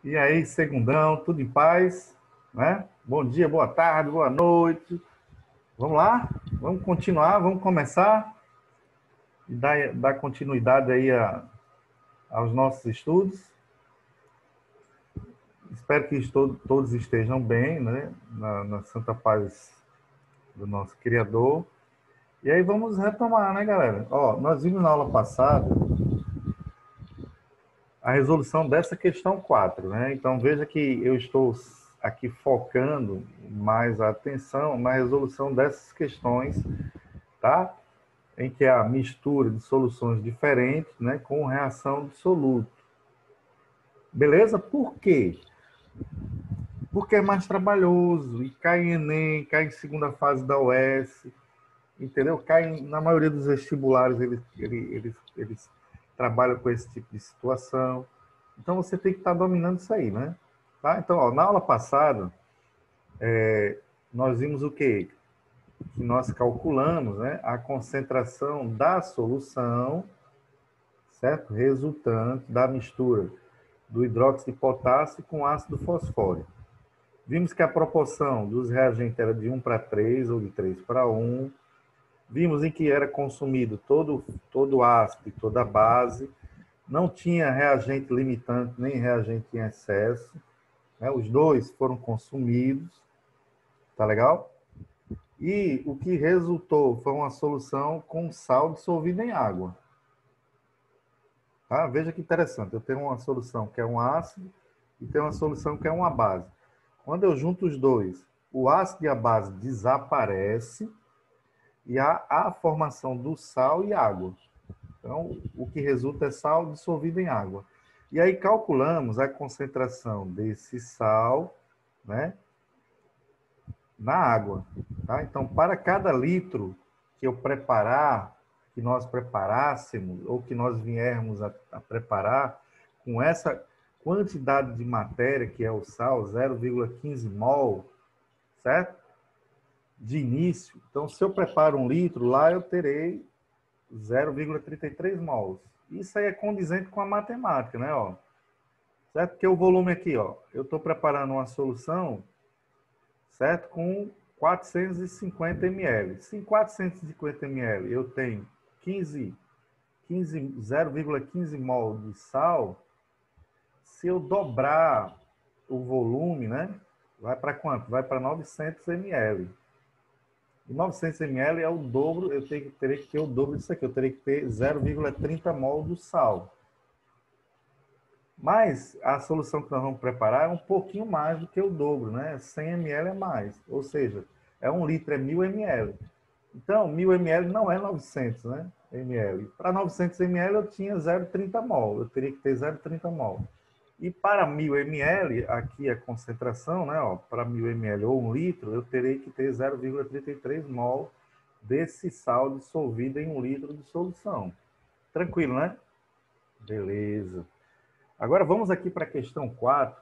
E aí, segundão, tudo em paz, né? Bom dia, boa tarde, boa noite. Vamos lá? Vamos continuar, vamos começar e dar continuidade aí aos nossos estudos. Espero que todos estejam bem, né? Na santa paz do nosso Criador. E aí vamos retomar, né, galera? Ó, nós vimos na aula passada a resolução dessa questão 4, né? Então veja que eu estou aqui focando mais a atenção na resolução dessas questões, tá? Em que há mistura de soluções diferentes, né, com reação de soluto. Beleza? Por quê? Porque é mais trabalhoso e cai em Enem, cai em segunda fase da UES, entendeu? Cai na maioria dos vestibulares, eles trabalham com esse tipo de situação. Então, você tem que estar dominando isso aí, né? Tá? Então, ó, na aula passada, nós vimos o quê? Que nós calculamos, né, a concentração da solução, certo? Resultante da mistura do hidróxido de potássio com ácido fosfórico. Vimos que a proporção dos reagentes era de 1:3 ou de 3:1. Vimos em que era consumido todo o ácido e toda a base. Não tinha reagente limitante nem reagente em excesso, né? Os dois foram consumidos. Tá legal? E o que resultou foi uma solução com sal dissolvido em água. Tá? Veja que interessante. Eu tenho uma solução que é um ácido e tenho uma solução que é uma base. Quando eu junto os dois, o ácido e a base desaparece e há a formação do sal e água. Então, o que resulta é sal dissolvido em água. E aí calculamos a concentração desse sal, né, na água. Tá? Então, para cada litro que eu preparar, que nós preparássemos, ou que nós viermos a preparar, com essa quantidade de matéria, que é o sal, 0,15 mol, certo? De início. Então, se eu preparo 1 litro, lá eu terei 0,33 mols. Isso aí é condizente com a matemática, né? Ó, certo? Porque o volume aqui, ó, eu estou preparando uma solução, certo? Com 450 ml. Se em 450 ml eu tenho 0,15 mol de sal, se eu dobrar o volume, né? Vai para quanto? Vai para 900 ml. E 900 ml é o dobro, eu teria que ter o dobro disso aqui. Eu teria que ter 0,30 mol do sal. Mas a solução que nós vamos preparar é um pouquinho mais do que o dobro, né? 100 ml é mais. Ou seja, 1 litro é 1000 ml. Então, 1000 ml não é 900, né? ml. Para 900 ml eu tinha 0,30 mol. Eu teria que ter 0,30 mol. E para 1000 ml, aqui a concentração, né? Ó, para 1000 ml ou 1 litro, eu terei que ter 0,33 mol desse sal dissolvido em 1 litro de solução. Tranquilo, né? Beleza. Agora vamos aqui para a questão 4,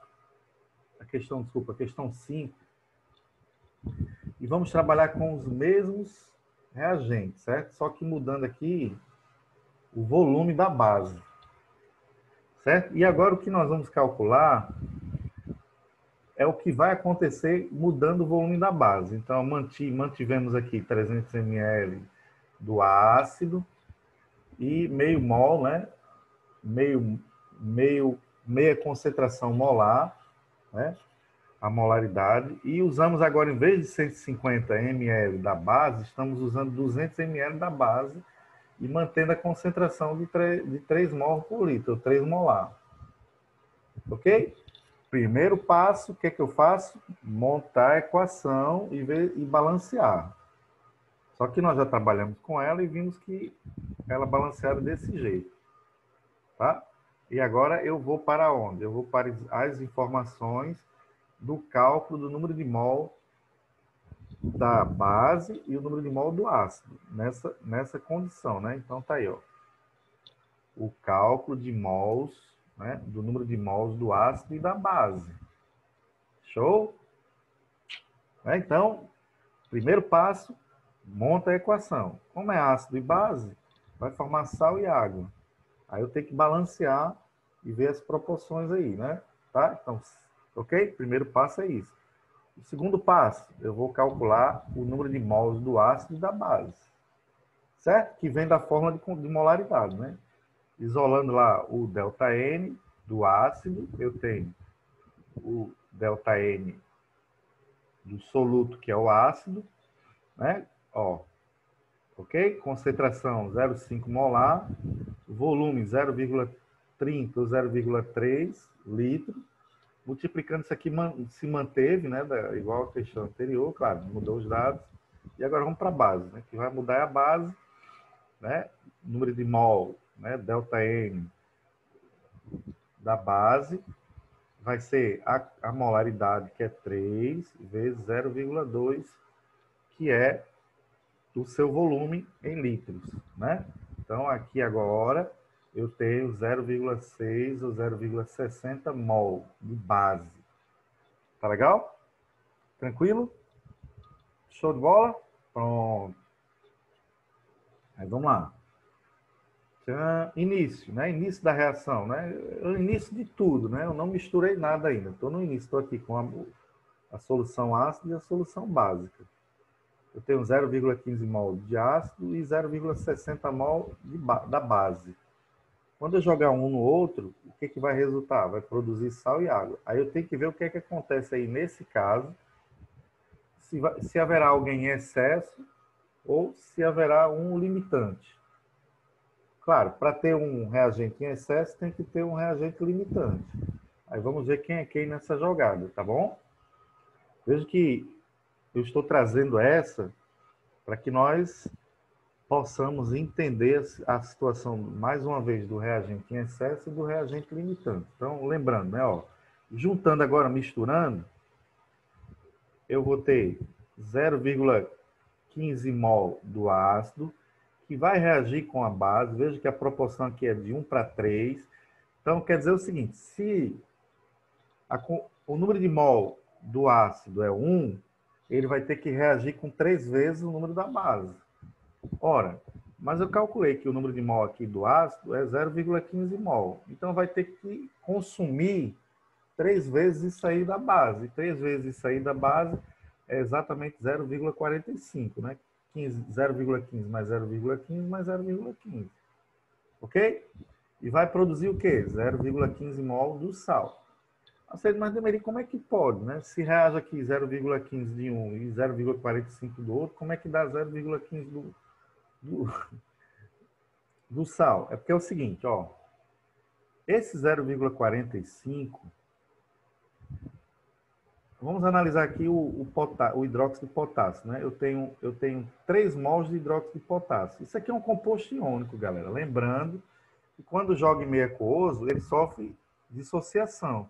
a questão 5, e vamos trabalhar com os mesmos reagentes, certo? Só que mudando aqui o volume da base, certo? E agora o que nós vamos calcular é o que vai acontecer mudando o volume da base. Então, mantivemos aqui 300 ml do ácido e meio mol, né? Meia concentração molar, né? A molaridade, e usamos agora, em vez de 150 ml da base, estamos usando 200 ml da base e mantendo a concentração de 3 mol por litro, 3 molar. Ok? Primeiro passo, o que é que eu faço? Montar a equação e balancear. Só que nós já trabalhamos com ela e vimos que ela balanceada desse jeito. Tá? E agora eu vou para onde? Eu vou para as informações do cálculo do número de mol da base e o número de mol do ácido, nessa condição, né? Então, tá aí, ó. O cálculo de mols, né? Do número de mols do ácido e da base. Show? Então, primeiro passo, monta a equação. Como é ácido e base, vai formar sal e água. Aí eu tenho que balancear e ver as proporções aí, né? Tá? Então, ok? Primeiro passo é isso. O segundo passo, eu vou calcular o número de mols do ácido e da base, certo? Que vem da fórmula de molaridade, né? Isolando lá o ΔN do ácido, eu tenho o ΔN do soluto, que é o ácido, né? Ó, ok? Concentração 0,5 molar, volume 0,30 ou 0,3 litro. Multiplicando isso aqui se manteve, né? Igual a questão anterior, claro, mudou os dados. E agora vamos para a base, né? Que vai mudar a base, né? Número de mol, né? ΔN da base vai ser a molaridade, que é 3 vezes 0,2, que é o seu volume em litros, né? Então, aqui agora, eu tenho 0,6 ou 0,60 mol de base. Tá legal? Tranquilo? Show de bola? Pronto. Aí vamos lá. Início, né? Início da reação, né? O início de tudo, né? Eu não misturei nada ainda. Estou no início, estou aqui com a solução ácida e a solução básica. Eu tenho 0,15 mol de ácido e 0,60 mol da base. Quando eu jogar um no outro, o que vai resultar? Vai produzir sal e água. Aí eu tenho que ver o que acontece aí nesse caso, se haverá alguém em excesso ou se haverá um limitante. Claro, para ter um reagente em excesso, tem que ter um reagente limitante. Aí vamos ver quem é quem nessa jogada, tá bom? Veja que eu estou trazendo essa para que nós possamos entender a situação, mais uma vez, do reagente em excesso e do reagente limitante. Então, lembrando, né, ó, juntando agora, misturando, eu vou ter 0,15 mol do ácido, que vai reagir com a base. Veja que a proporção aqui é de 1 para 3. Então, quer dizer o seguinte, se o número de mol do ácido é 1, ele vai ter que reagir com 3 vezes o número da base. Ora, mas eu calculei que o número de mol aqui do ácido é 0,15 mol. Então, vai ter que consumir 3 vezes isso aí da base. 3 vezes isso aí da base é exatamente 0,45, né? 0,15 mais 0,15 mais 0,15. Ok? E vai produzir o quê? 0,15 mol do sal. Mas, Demeri, como é que pode, né? Se reage aqui 0,15 de um e 0,45 do outro, como é que dá 0,15 do sal? É porque é o seguinte, ó. Esse 0,45, vamos analisar aqui o hidróxido de potássio, né? Eu tenho 3 mols de hidróxido de potássio. Isso aqui é um composto iônico, galera. Lembrando que quando joga em meio aquoso, ele sofre dissociação.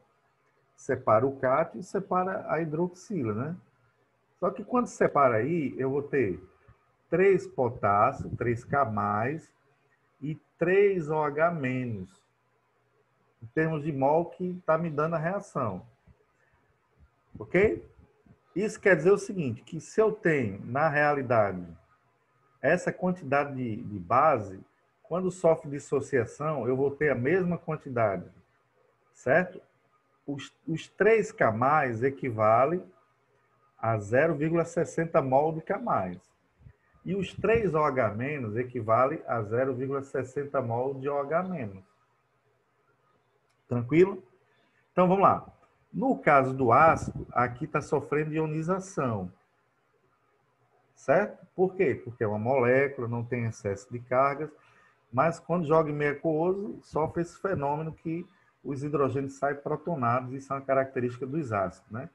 Separa o cátion e separa a hidroxila, né? Só que quando separa aí, eu vou ter 3 potássio, 3K+, e 3 OH-, em termos de mol que está me dando a reação. Ok? Isso quer dizer o seguinte, que se eu tenho, na realidade, essa quantidade de base, quando sofre dissociação, eu vou ter a mesma quantidade, certo? Os 3K+ equivalem a 0,60 mol de K+. E os 3 OH- equivalem a 0,60 mol de OH-. Tranquilo? Então, vamos lá. No caso do ácido, aqui está sofrendo ionização. Certo? Por quê? Porque é uma molécula, não tem excesso de cargas, mas quando joga em meio aquoso, sofre esse fenômeno que os hidrogênios saem protonados, isso é uma característica dos ácidos, né?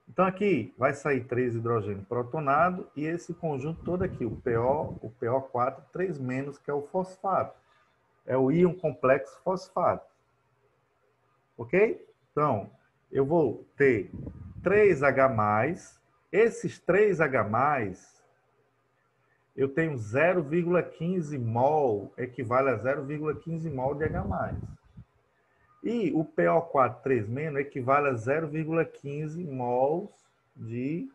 Então aqui vai sair 3 hidrogênios protonados e esse conjunto todo aqui, o PO4, 3-, que é o fosfato. É o íon complexo fosfato. Ok? Então, eu vou ter 3H+, esses 3H+, eu tenho 0,15 mol, equivale a 0,15 mol de H+. E o PO4 3- equivale a 0,15 mols de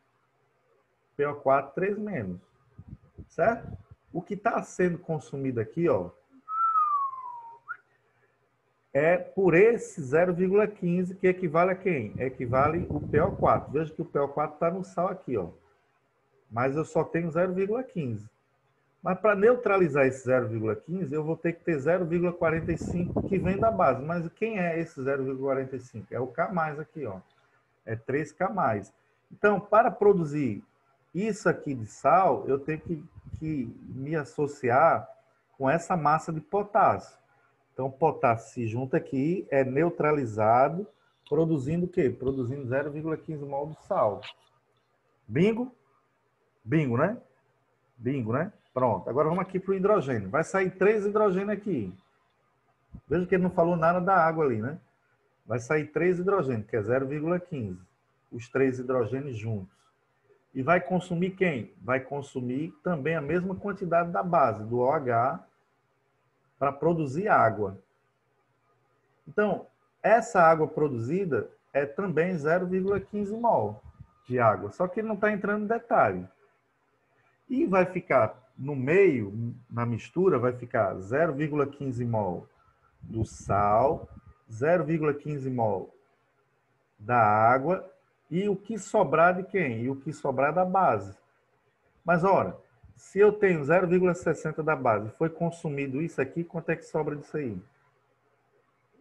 PO4 3-. Certo? O que está sendo consumido aqui, ó, é por esse 0,15 que equivale a quem? Equivale o PO4. Veja que o PO4 está no sal aqui, ó. Mas eu só tenho 0,15. Mas para neutralizar esse 0,15, eu vou ter que ter 0,45 que vem da base. Mas quem é esse 0,45? É o K+ aqui, ó. É 3K+. Então, para produzir isso aqui de sal, eu tenho que me associar com essa massa de potássio. Então, o potássio se junta aqui, é neutralizado, produzindo o quê? Produzindo 0,15 mol do sal. Bingo? Bingo, né? Bingo, né? Pronto. Agora vamos aqui para o hidrogênio. Vai sair 3 hidrogênios aqui. Veja que ele não falou nada da água ali, né? Vai sair 3 hidrogênios, que é 0,15. Os 3 hidrogênios juntos. E vai consumir quem? Vai consumir também a mesma quantidade da base, do OH, para produzir água. Então, essa água produzida é também 0,15 mol de água, só que ele não está entrando em detalhe. E vai ficar no meio, na mistura, vai ficar 0,15 mol do sal, 0,15 mol da água e o que sobrar de quem? E o que sobrar da base. Mas, ora, se eu tenho 0,60 da base, foi consumido isso aqui, quanto é que sobra disso aí?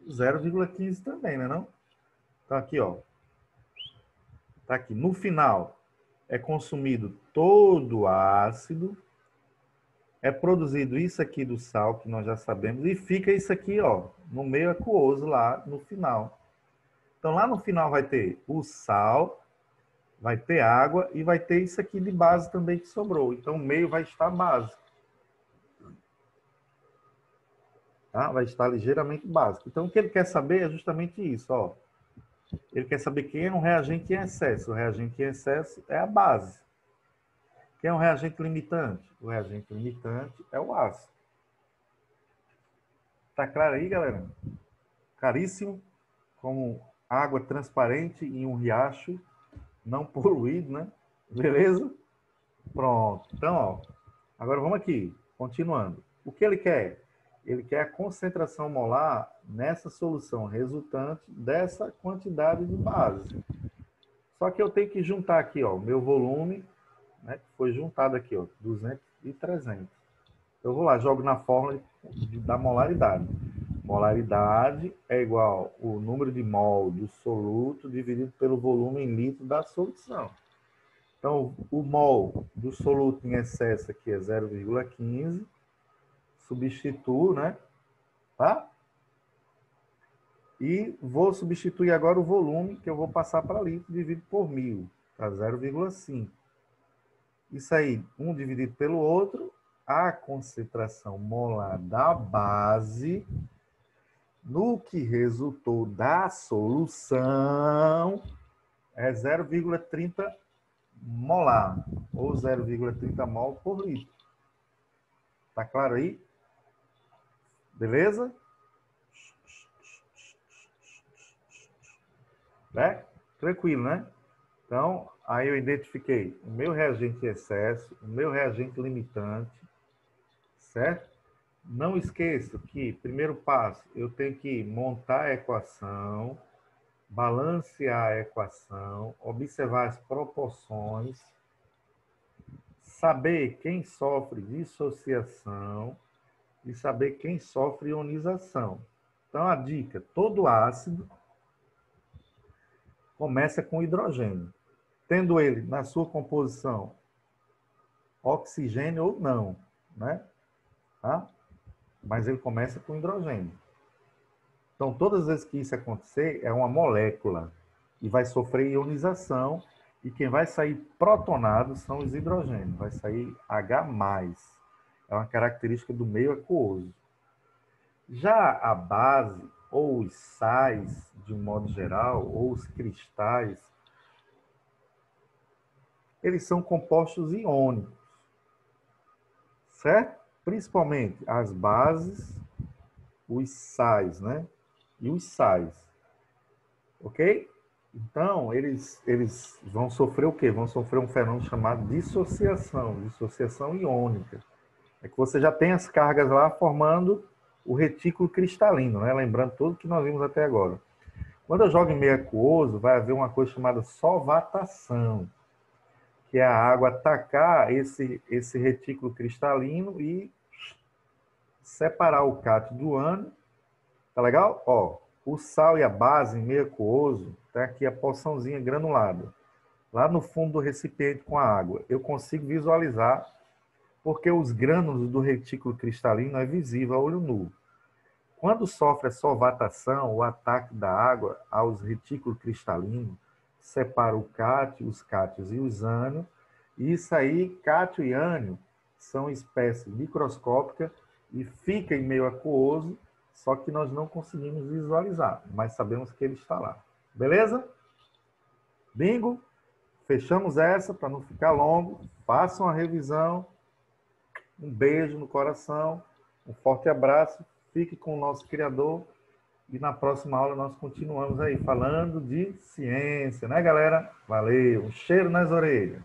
0,15 também, né, não? Então, aqui, ó. Tá aqui. No final, é consumido todo o ácido, é produzido isso aqui do sal, que nós já sabemos, e fica isso aqui, ó, no meio aquoso lá no final. Então, lá no final vai ter o sal, vai ter água e vai ter isso aqui de base também que sobrou. Então, o meio vai estar básico. Tá? Vai estar ligeiramente básico. Então, o que ele quer saber é justamente isso, ó. Ele quer saber quem é um reagente em excesso. O reagente em excesso é a base. Quem é um reagente limitante? O reagente limitante é o ácido. Tá claro aí, galera? Caríssimo, como água transparente em um riacho não poluído, né? Beleza? Pronto. Então, ó, agora vamos aqui, continuando. O que ele quer? Ele quer a concentração molar nessa solução resultante dessa quantidade de base. Só que eu tenho que juntar aqui, ó, o meu volume, né, que foi juntado aqui, ó, 200 e 300. Eu vou lá, jogo na fórmula da molaridade. Molaridade é igual o número de mol do soluto dividido pelo volume em litro da solução. Então, o mol do soluto em excesso aqui é 0,15. Substituo, né? Tá? E vou substituir agora o volume que eu vou passar para litro dividido por 1000. Tá 0,5. Isso aí, um dividido pelo outro, a concentração molar da base no que resultou da solução é 0,30 molar, ou 0,30 mol por litro. Tá claro aí? Beleza? Né? Tranquilo, né? Então, aí eu identifiquei o meu reagente em excesso, o meu reagente limitante, certo? Não esqueça que, primeiro passo, eu tenho que montar a equação, balancear a equação, observar as proporções, saber quem sofre dissociação e saber quem sofre ionização. Então, a dica, todo ácido começa com hidrogênio, tendo ele na sua composição oxigênio ou não, né? Tá? Mas ele começa com hidrogênio. Então, todas as vezes que isso acontecer, é uma molécula e vai sofrer ionização e quem vai sair protonado são os hidrogênios, vai sair H+. É uma característica do meio aquoso. Já a base, ou os sais, de um modo geral, ou os cristais, eles são compostos iônicos, certo? Principalmente as bases, os sais, né? E os sais, ok? Então, eles vão sofrer o quê? Vão sofrer um fenômeno chamado dissociação iônica. É que você já tem as cargas lá formando o retículo cristalino, né? Lembrando tudo que nós vimos até agora. Quando eu jogo em meio aquoso, vai haver uma coisa chamada solvatação, que é a água atacar esse retículo cristalino e separar o cátion do ânion. Tá legal? Ó, o sal e a base em meio aquoso, tá aqui a porçãozinha granulada. Lá no fundo do recipiente com a água. Eu consigo visualizar, porque os grânulos do retículo cristalino é visível a olho nu. Quando sofre a solvatação, o ataque da água aos retículos cristalinos, separa o cátion, os cátions e os ânions, e isso aí, cátion e ânion, são espécies microscópicas e fica em meio aquoso, só que nós não conseguimos visualizar, mas sabemos que ele está lá. Beleza? Bingo? Fechamos essa para não ficar longo. Façam a revisão. Um beijo no coração, um forte abraço. Fique com o nosso Criador. E na próxima aula nós continuamos aí falando de ciência, né, galera? Valeu, um cheiro nas orelhas.